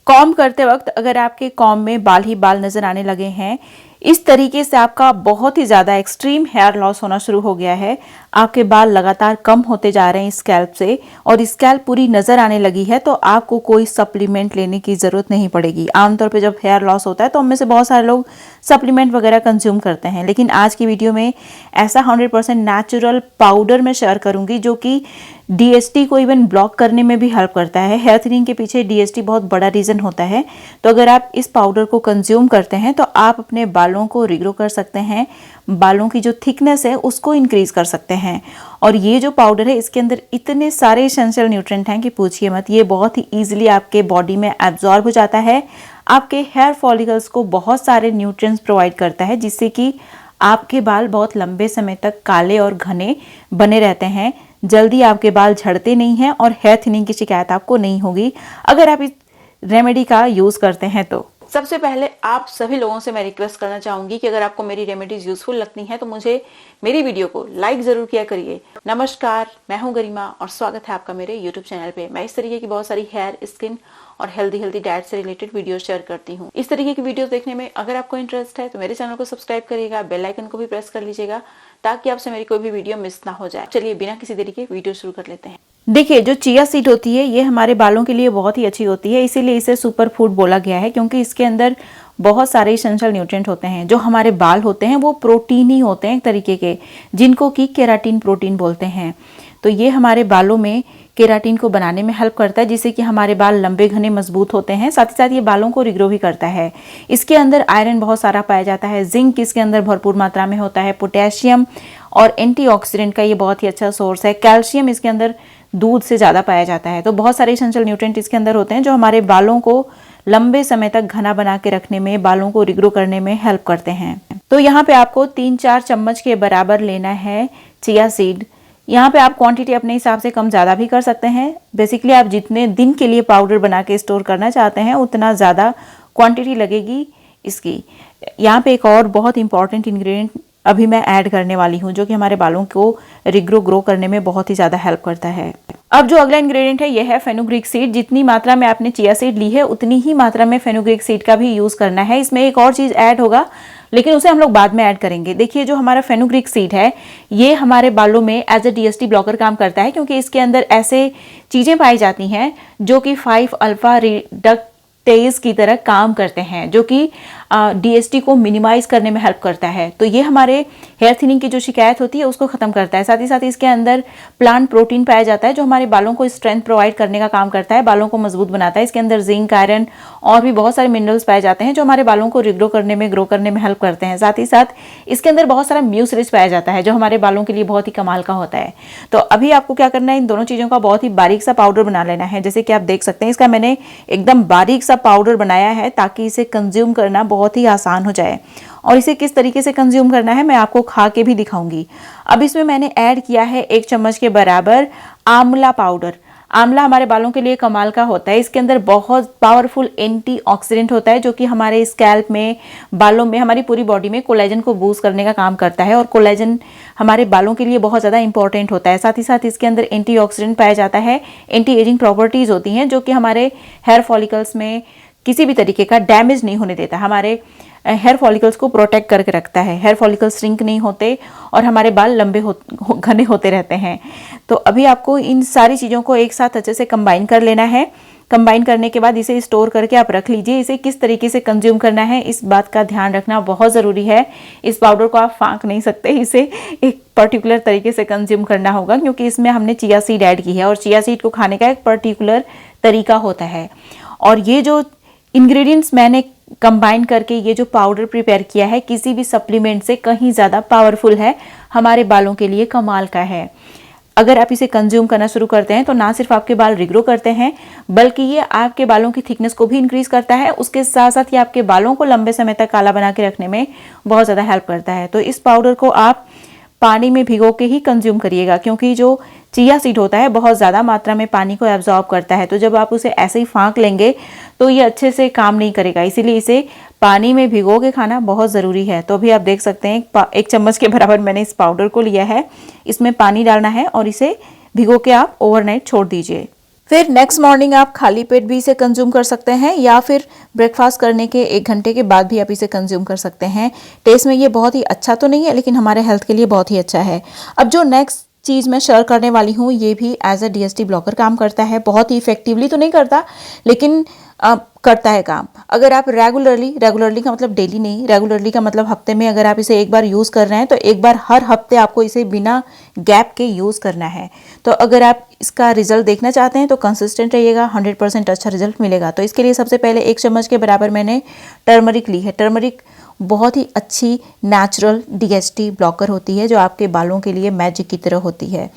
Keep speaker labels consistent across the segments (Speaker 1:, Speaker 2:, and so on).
Speaker 1: Comb करते वक्त अगर आपके कॉम्ब में बाल ही बाल नजर आने लगे हैं, इस तरीके से आपका बहुत ही ज्यादा एक्सट्रीम हेयर लॉस होना शुरू हो गया है, आपके बाल लगातार कम होते जा रहे हैं स्कैल्प से और स्कैल्प पूरी नजर आने लगी है, तो आपको कोई सप्लीमेंट लेने की जरूरत नहीं पड़ेगी। आमतौर पे जब हेयर लॉस होता है तो उनमें से बहुत सारे लोग सप्लीमेंट वगैरह कंज्यूम करते हैं, लेकिन आज की वीडियो में ऐसा 100% नेचुरल पाउडर मैं शेयर करूंगी जो कि डीएसटी को इवन ब्लॉक करने में भी हेल्प करता है। हेयर थिनिंग के पीछे डीएसटी बहुत बड़ा रीजन होता है। तो अगर आप इस पाउडर को कंज्यूम करते हैं तो आप अपने बालों को रिग्रो कर सकते हैं, बालों की जो थिकनेस है उसको इंक्रीज कर सकते हैं। और ये जो पाउडर है इसके अंदर इतने सारे एसेंशियल न्यूट्रिएंट हैं कि पूछिए मत। ये बहुत ही ईजिली आपके बॉडी में एब्जॉर्ब हो जाता है, आपके हेयर फॉलिकल्स को बहुत सारे न्यूट्रिएंट्स प्रोवाइड करता है, जिससे कि आपके बाल बहुत लंबे समय तक काले और घने बने रहते हैं। जल्दी आपके बाल झड़ते नहीं हैं और हेयर थिनिंग की शिकायत आपको नहीं होगी अगर आप इस रेमेडी का यूज करते हैं। तो सबसे पहले आप सभी लोगों से मैं रिक्वेस्ट करना चाहूंगी कि अगर आपको मेरी रेमेडीज यूजफुल लगती हैं तो मुझे मेरी वीडियो को लाइक जरूर किया करिए। नमस्कार, मैं हूं गरिमा और स्वागत है आपका मेरे यूट्यूब चैनल पे। मैं इस तरीके की बहुत सारी हेयर, स्किन और हेल्दी डाइट से रिलेटेड वीडियो शेयर करती हूँ। इस तरीके की वीडियो देखने में अगर आपको इंटरेस्ट है तो मेरे चैनल को सब्सक्राइब करिएगा, बेल आइकन को भी प्रेस कर लीजिएगा ताकि आपसे मेरी कोई भी वीडियो मिस ना हो जाए। चलिए बिना किसी देरी के वीडियो शुरू कर लेते हैं। देखिए, जो चिया सीड होती है ये हमारे बालों के लिए बहुत ही अच्छी होती है, इसीलिए इसे सुपर फूड बोला गया है, क्योंकि इसके अंदर बहुत सारे एसेंशियल न्यूट्रिएंट होते हैं। जो हमारे बाल होते हैं वो प्रोटीन ही होते हैं एक तरीके के, जिनको कि केराटिन प्रोटीन बोलते हैं। तो ये हमारे बालों में केराटिन को बनाने में हेल्प करता है, जिससे कि हमारे बाल लंबे घने मजबूत होते हैं। साथ ही साथ ये बालों को रिग्रो भी करता है। इसके अंदर आयरन बहुत सारा पाया जाता है, जिंक इसके अंदर भरपूर मात्रा में होता है, पोटेशियम और एंटीऑक्सीडेंट का ये बहुत ही अच्छा सोर्स है। कैल्शियम इसके अंदर दूध से ज़्यादा पाया जाता है। तो बहुत सारे एसेंशियल न्यूट्रिएंट इसके अंदर होते हैं जो हमारे बालों को लंबे समय तक घना बना के रखने में, बालों को रिग्रो करने में हेल्प करते हैं। तो यहाँ पे आपको 3-4 चम्मच के बराबर लेना है चिया सीड। यहाँ पे आप क्वांटिटी अपने हिसाब से कम ज़्यादा भी कर सकते हैं। बेसिकली आप जितने दिन के लिए पाउडर बना के स्टोर करना चाहते हैं उतना ज़्यादा क्वांटिटी लगेगी इसकी। यहाँ पे एक और बहुत इंपॉर्टेंट इंग्रेडिएंट अभी मैं ऐड करने वाली हूँ जो कि हमारे बालों को रिग्रो ग्रो करने में बहुत ही ज़्यादा हेल्प करता है। अब जो अगला इंग्रेडिएंट है यह है फेनुग्रीक सीड। जितनी मात्रा में आपने चिया सीड ली है उतनी ही मात्रा में फेनुग्रीक सीड का भी यूज़ करना है। इसमें एक और चीज़ ऐड होगा लेकिन उसे हम लोग बाद में ऐड करेंगे। देखिए, जो हमारा फेनुग्रीक सीड है ये हमारे बालों में एज ए डीएसटी ब्लॉकर काम करता है, क्योंकि इसके अंदर ऐसे चीज़ें पाई जाती हैं जो कि 5 अल्फा रिडक्टेज की तरह काम करते हैं, जो कि डीएसटी को मिनिमाइज करने में हेल्प करता है। तो ये हमारे हेयर थिनिंग की जो शिकायत होती है उसको खत्म करता है। साथ ही साथ इसके अंदर प्लांट प्रोटीन पाया जाता है जो हमारे बालों को स्ट्रेंथ प्रोवाइड करने का काम करता है, बालों को मजबूत बनाता है। इसके अंदर जिंक, आयरन और भी बहुत सारे मिनरल्स पाए जाते हैं जो हमारे बालों को रिग्रो करने में, ग्रो करने में हेल्प करते हैं। साथ ही साथ इसके अंदर बहुत सारा म्यूसिलेज पाया जाता है जो हमारे बालों के लिए बहुत ही कमाल का होता है। तो अभी आपको क्या करना है, इन दोनों चीज़ों का बहुत ही बारीक सा पाउडर बना लेना है। जैसे कि आप देख सकते हैं इसका मैंने एकदम बारीक सा पाउडर बनाया है ताकि इसे कंज्यूम करना बहुत ही आसान हो जाए। और इसे किस तरीके से कंज्यूम करना है मैं आपको खा के भी दिखाऊंगी। अब इसमें मैंने ऐड किया है 1 चम्मच के बराबर आंवला पाउडर। आंवला हमारे बालों के लिए कमाल का होता है। इसके अंदर बहुत पावरफुल एंटीऑक्सीडेंट होता है जो कि हमारे स्कैल्प में, बालों में, हमारी पूरी बॉडी में कोलेजन को बूस्ट करने का काम करता है। और कोलेजन हमारे बालों के लिए बहुत ज़्यादा इंपॉर्टेंट होता है। साथ ही साथ इसके अंदर एंटीऑक्सीडेंट पाया जाता है, एंटी एजिंग प्रॉपर्टीज होती हैं जो कि हमारे हेयर फॉलिकल्स में किसी भी तरीके का डैमेज नहीं होने देता, हमारे हेयर फॉलिकल्स को प्रोटेक्ट करके रखता है। हेयर फॉलिकल्स श्रिंक नहीं होते और हमारे बाल लंबे घने होते रहते हैं। तो अभी आपको इन सारी चीज़ों को एक साथ अच्छे से कंबाइन कर लेना है। कंबाइन करने के बाद इसे स्टोर करके आप रख लीजिए। इसे किस तरीके से कंज्यूम करना है इस बात का ध्यान रखना बहुत ज़रूरी है। इस पाउडर को आप फाँक नहीं सकते, इसे एक पर्टिकुलर तरीके से कंज्यूम करना होगा क्योंकि इसमें हमने चिया सीड ऐड की है और चिया सीड को खाने का एक पर्टिकुलर तरीका होता है। और ये जो इंग्रेडिएंट्स मैंने कंबाइन करके ये जो पाउडर प्रिपेयर किया है किसी भी सप्लीमेंट से कहीं ज़्यादा पावरफुल है, हमारे बालों के लिए कमाल का है। अगर आप इसे कंज्यूम करना शुरू करते हैं तो ना सिर्फ आपके बाल रिग्रो करते हैं बल्कि ये आपके बालों की थिकनेस को भी इंक्रीज करता है। उसके साथ साथ ये आपके बालों को लंबे समय तक काला बना के रखने में बहुत ज़्यादा हेल्प करता है। तो इस पाउडर को आप पानी में भिगो के ही कंज्यूम करिएगा, क्योंकि जो चिया सीड होता है बहुत ज़्यादा मात्रा में पानी को एब्जॉर्ब करता है। तो जब आप उसे ऐसे ही फाँक लेंगे तो ये अच्छे से काम नहीं करेगा, इसीलिए इसे पानी में भिगो के खाना बहुत ज़रूरी है। तो अभी आप देख सकते हैं 1 चम्मच के बराबर मैंने इस पाउडर को लिया है। इसमें पानी डालना है और इसे भिगो के आप ओवरनाइट छोड़ दीजिए। फिर नेक्स्ट मॉर्निंग आप खाली पेट भी इसे कंज्यूम कर सकते हैं या फिर ब्रेकफास्ट करने के 1 घंटे के बाद भी आप इसे कंज्यूम कर सकते हैं। टेस्ट में ये बहुत ही अच्छा तो नहीं है, लेकिन हमारे हेल्थ के लिए बहुत ही अच्छा है। अब जो नेक्स्ट चीज़ मैं शेयर करने वाली हूँ, ये भी एज अ DHT ब्लॉकर काम करता है। बहुत ही इफेक्टिवली तो नहीं करता, लेकिन करता है काम। अगर आप रेगुलरली का मतलब डेली नहीं, रेगुलरली का मतलब हफ्ते में अगर आप इसे एक बार यूज़ कर रहे हैं तो एक बार हर हफ्ते आपको इसे बिना गैप के यूज़ करना है। तो अगर आप इसका रिजल्ट देखना चाहते हैं तो कंसिस्टेंट रहिएगा, 100% अच्छा रिजल्ट मिलेगा। तो इसके लिए सबसे पहले 1 चम्मच के बराबर मैंने टर्मरिक ली है। टर्मरिक बहुत ही अच्छी नेचुरल DHT ब्लॉकर होती है, जो आपके बालों के लिए मैजिक की तरह होती है।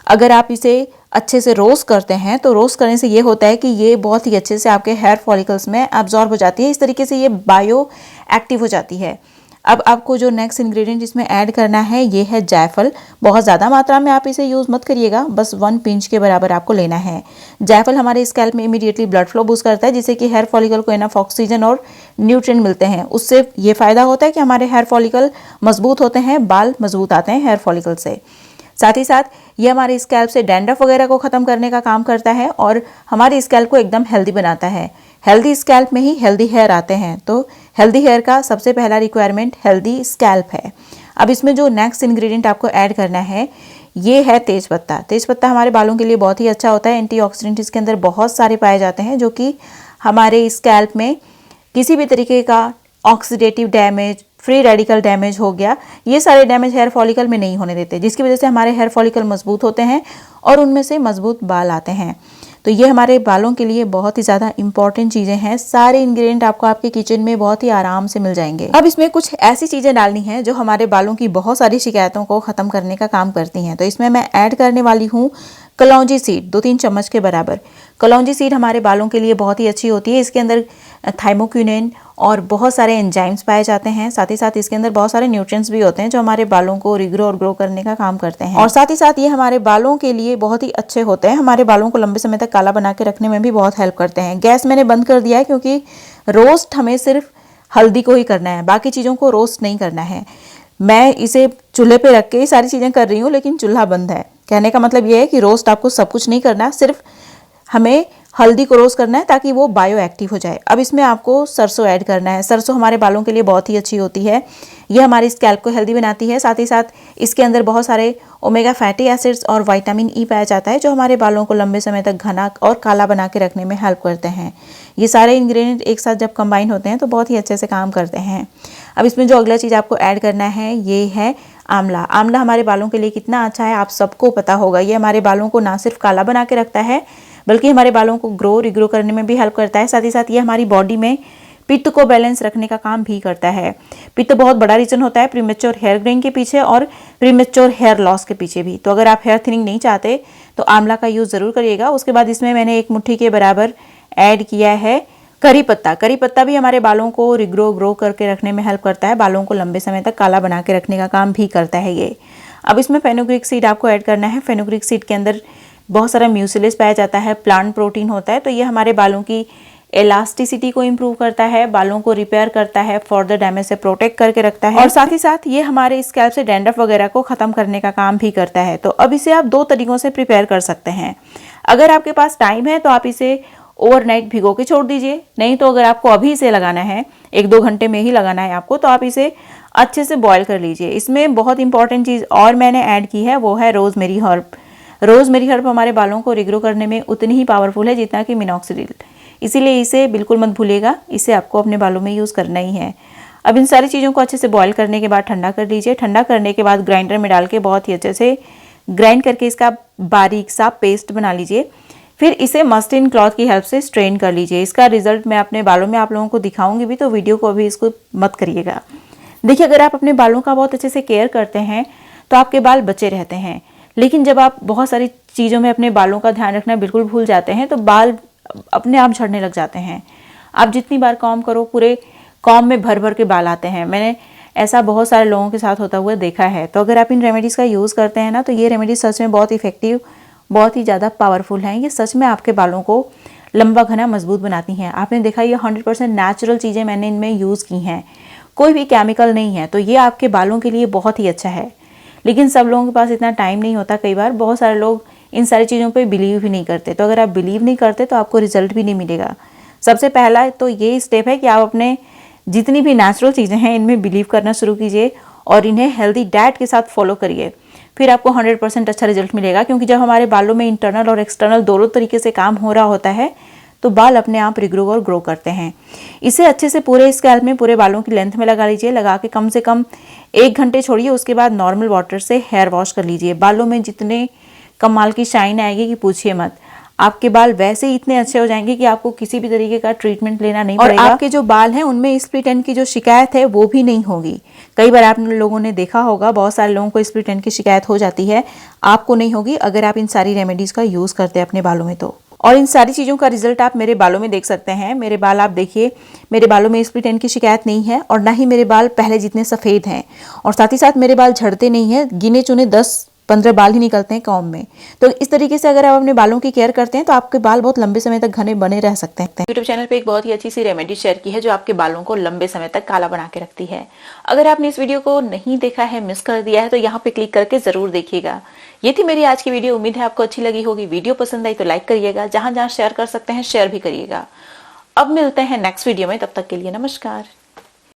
Speaker 1: अगर आप इसे अच्छे से रोस्ट करते हैं तो रोस्ट करने से ये होता है कि ये बहुत ही अच्छे से आपके हेयर फॉलिकल्स में एब्जॉर्ब हो जाती है। इस तरीके से ये बायो एक्टिव हो जाती है। अब आपको जो नेक्स्ट इंग्रेडिएंट इसमें ऐड करना है ये है जायफल। बहुत ज़्यादा मात्रा में आप इसे यूज़ मत करिएगा, बस 1 पिंच के बराबर आपको लेना है। जायफल हमारे स्कैल्प में इमीडिएटली ब्लड फ्लो बूस्ट करता है, जिससे कि हेयर फॉलिकल को इनफ ऑक्सीजन और न्यूट्रिएंट मिलते हैं। उससे ये फ़ायदा होता है कि हमारे हेयर फॉलिकल मजबूत होते हैं, बाल मजबूत आते हैं हेयर फॉलिकल से। साथ ही साथ ये हमारे स्कैल्प से डैंड्रफ वगैरह को ख़त्म करने का काम करता है और हमारे स्कैल्प को एकदम हेल्दी बनाता है। हेल्दी स्कैल्प में ही हेल्दी हेयर आते हैं, तो हेल्दी हेयर का सबसे पहला रिक्वायरमेंट हेल्दी स्कैल्प है। अब इसमें जो नेक्स्ट इंग्रेडिएंट आपको ऐड करना है ये है तेज़पत्ता। तेज़पत्ता हमारे बालों के लिए बहुत ही अच्छा होता है। एंटीऑक्सीडेंट इसके अंदर बहुत सारे पाए जाते हैं, जो कि हमारे स्कैल्प में किसी भी तरीके का oxidative damage, free radical damage हो गया, ये सारे डैमेज हेयर फॉलिकल में नहीं होने देते, जिसकी वजह से हमारे हेयर फॉलिकल मजबूत होते हैं और उनमें से मजबूत बाल आते हैं। तो ये हमारे बालों के लिए बहुत ही ज़्यादा इंपॉर्टेंट चीज़ें हैं। सारे इंग्रेडिएंट आपको आपके किचन में बहुत ही आराम से मिल जाएंगे। अब इसमें कुछ ऐसी चीज़ें डालनी हैं जो हमारे बालों की बहुत सारी शिकायतों को ख़त्म करने का काम करती हैं। तो इसमें मैं ऐड करने वाली हूँ कलौंजी सीड, 2-3 चम्मच के बराबर। कलौंजी सीड हमारे बालों के लिए बहुत ही अच्छी होती है। इसके अंदर थाइमोक्विनिन और बहुत सारे एंजाइम्स पाए जाते हैं। साथ ही साथ इसके अंदर बहुत सारे न्यूट्रिएंट्स भी होते हैं जो हमारे बालों को रिग्रो और ग्रो करने का काम करते हैं। और साथ ही साथ ये हमारे बालों के लिए बहुत ही अच्छे होते हैं। हमारे बालों को लंबे समय तक काला बना के रखने में भी बहुत हेल्प करते हैं। गैस मैंने बंद कर दिया है क्योंकि रोस्ट हमें सिर्फ हल्दी को ही करना है, बाकी चीज़ों को रोस्ट नहीं करना है। मैं इसे चूल्हे पे रख के ये सारी चीज़ें कर रही हूँ, लेकिन चूल्हा बंद है। कहने का मतलब ये है कि रोस्ट आपको सब कुछ नहीं करना, सिर्फ हमें हल्दी को रोस्ट करना है ताकि वो बायो एक्टिव हो जाए। अब इसमें आपको सरसों ऐड करना है। सरसों हमारे बालों के लिए बहुत ही अच्छी होती है। ये हमारी स्कैल्प को हेल्दी बनाती है। साथ ही साथ इसके अंदर बहुत सारे ओमेगा फैटी एसिड्स और विटामिन ई पाया जाता है, जो हमारे बालों को लंबे समय तक घना और काला बना के रखने में हेल्प करते हैं। ये सारे इंग्रेडिएंट एक साथ जब कंबाइन होते हैं तो बहुत ही अच्छे से काम करते हैं। अब इसमें जो अगला चीज़ आपको ऐड करना है ये है आंवला। आंवला हमारे बालों के लिए कितना अच्छा है आप सबको पता होगा। ये हमारे बालों को ना सिर्फ काला बना के रखता है, बल्कि हमारे बालों को ग्रो रिग्रो करने में भी हेल्प करता है। साथ ही साथ ये हमारी बॉडी में पित्त को बैलेंस रखने का काम भी करता है। पित्त बहुत बड़ा रीजन होता है प्रीमेच्योर हेयर ग्रेइंग के पीछे और प्रीमेच्योर हेयर लॉस के पीछे भी। तो अगर आप हेयर थिनिंग नहीं चाहते तो आंवला का यूज़ ज़रूर करिएगा। उसके बाद इसमें मैंने 1 मुट्ठी के बराबर ऐड किया है करी पत्ता। करी पत्ता भी हमारे बालों को रिग्रो ग्रो करके रखने में हेल्प करता है, बालों को लंबे समय तक काला बना के रखने का काम भी करता है ये। अब इसमें फेनुग्रीक सीड आपको ऐड करना है। फेनुग्रीक सीड के अंदर बहुत सारा म्यूसिलेस पाया जाता है, प्लांट प्रोटीन होता है। तो ये हमारे बालों की इलास्टिसिटी को इम्प्रूव करता है, बालों को रिपेयर करता है, फर्दर डैमेज से प्रोटेक्ट करके रखता है और साथ ही साथ ये हमारे स्कैल्प से डैंड्रफ वगैरह को ख़त्म करने का काम भी करता है। तो अब इसे आप 2 तरीकों से प्रिपेयर कर सकते हैं। अगर आपके पास टाइम है तो आप इसे ओवरनाइट भिगो के छोड़ दीजिए, नहीं तो अगर आपको अभी इसे लगाना है, 1-2 घंटे में ही लगाना है आपको, तो आप इसे अच्छे से बॉयल कर लीजिए। इसमें बहुत इंपॉर्टेंट चीज़ और मैंने ऐड की है, वो है रोज़मेरी हर्ब। रोज़मेरी हर्ब हमारे बालों को रिग्रो करने में उतनी ही पावरफुल है जितना कि मिनॉक्सिडिल, इसीलिए इसे बिल्कुल मत भूलिएगा, इसे आपको अपने बालों में यूज़ करना ही है। अब इन सारी चीज़ों को अच्छे से बॉयल करने के बाद ठंडा कर लीजिए। ठंडा करने के बाद ग्राइंडर में डाल के बहुत ही अच्छे से ग्राइंड करके इसका बारीक सा पेस्ट बना लीजिए। फिर इसे मस्लिन क्लॉथ की हेल्प से स्ट्रेन कर लीजिए। इसका रिजल्ट मैं अपने बालों में आप लोगों को दिखाऊंगी भी, तो वीडियो को अभी इसको मत करिएगा। देखिए, अगर आप अपने बालों का बहुत अच्छे से केयर करते हैं तो आपके बाल बचे रहते हैं, लेकिन जब आप बहुत सारी चीज़ों में अपने बालों का ध्यान रखना बिल्कुल भूल जाते हैं तो बाल अपने आप झड़ने लग जाते हैं। आप जितनी बार कॉम्ब करो, पूरे कॉम्ब में भर भर के बाल आते हैं। मैंने ऐसा बहुत सारे लोगों के साथ होता हुआ देखा है। तो अगर आप इन रेमेडीज़ का यूज़ करते हैं ना, तो ये रेमेडीज सच में बहुत इफेक्टिव, बहुत ही ज़्यादा पावरफुल हैं। ये सच में आपके बालों को लंबा घना मजबूत बनाती हैं। आपने देखा ये 100% नेचुरल चीज़ें मैंने इनमें यूज़ की हैं, कोई भी केमिकल नहीं है। तो ये आपके बालों के लिए बहुत ही अच्छा है, लेकिन सब लोगों के पास इतना टाइम नहीं होता। कई बार बहुत सारे लोग इन सारी चीज़ों पे बिलीव ही नहीं करते। तो अगर आप बिलीव नहीं करते तो आपको रिजल्ट भी नहीं मिलेगा। सबसे पहला तो ये स्टेप है कि आप अपने जितनी भी नेचुरल चीज़ें हैं इनमें बिलीव करना शुरू कीजिए और इन्हें हेल्दी डाइट के साथ फॉलो करिए। फिर आपको 100% अच्छा रिजल्ट मिलेगा, क्योंकि जब हमारे बालों में इंटरनल और एक्सटर्नल दोनों तरीके से काम हो रहा होता है तो बाल अपने आप रिग्रो और ग्रो करते हैं। इसे अच्छे से पूरे स्कैल्प में, पूरे बालों की लेंथ में लगा लीजिए। लगा के कम से कम 1 घंटे छोड़िए, उसके बाद नॉर्मल वाटर से हेयर वॉश कर लीजिए। बालों में जितने कमाल की शाइन आएगी कि पूछिए मत। आपके बाल वैसे ही इतने अच्छे हो जाएंगे कि आपको किसी भी तरीके का ट्रीटमेंट लेना नहीं पड़ेगा और आपके जो बाल हैं उनमें स्प्लिट एंड की जो शिकायत है वो भी नहीं होगी। कई बार आप लोगों ने देखा होगा, बहुत सारे लोगों को स्प्लिट एंड की शिकायत हो जाती है, आपको नहीं होगी अगर आप इन सारी रेमेडीज का यूज करते हैं अपने बालों में तो। और इन सारी चीज़ों का रिजल्ट आप मेरे बालों में देख सकते हैं। मेरे बाल आप देखिए, मेरे बालों में स्प्लिट एंड की शिकायत नहीं है और ना ही मेरे बाल पहले जितने सफ़ेद हैं, और साथ ही साथ मेरे बाल झड़ते नहीं हैं। गिने चुने 10-15 बाल ही निकलते हैं कॉम्ब में। तो इस तरीके से अगर आप अपने बालों की केयर करते हैं तो आपके बाल बहुत लंबे समय तक घने बने रह सकते हैं। यूट्यूब चैनल पे एक बहुत ही अच्छी सी रेमेडी शेयर की है जो आपके बालों को लंबे समय तक काला बना के रखती है। अगर आपने इस वीडियो को नहीं देखा है, मिस कर दिया है, तो यहाँ पे क्लिक करके जरूर देखिएगा। ये थी मेरी आज की वीडियो। उम्मीद है आपको अच्छी लगी होगी। वीडियो पसंद आई तो लाइक करिएगा, जहां जहां शेयर कर सकते हैं शेयर भी करिएगा। अब मिलते हैं नेक्स्ट वीडियो में, तब तक के लिए नमस्कार।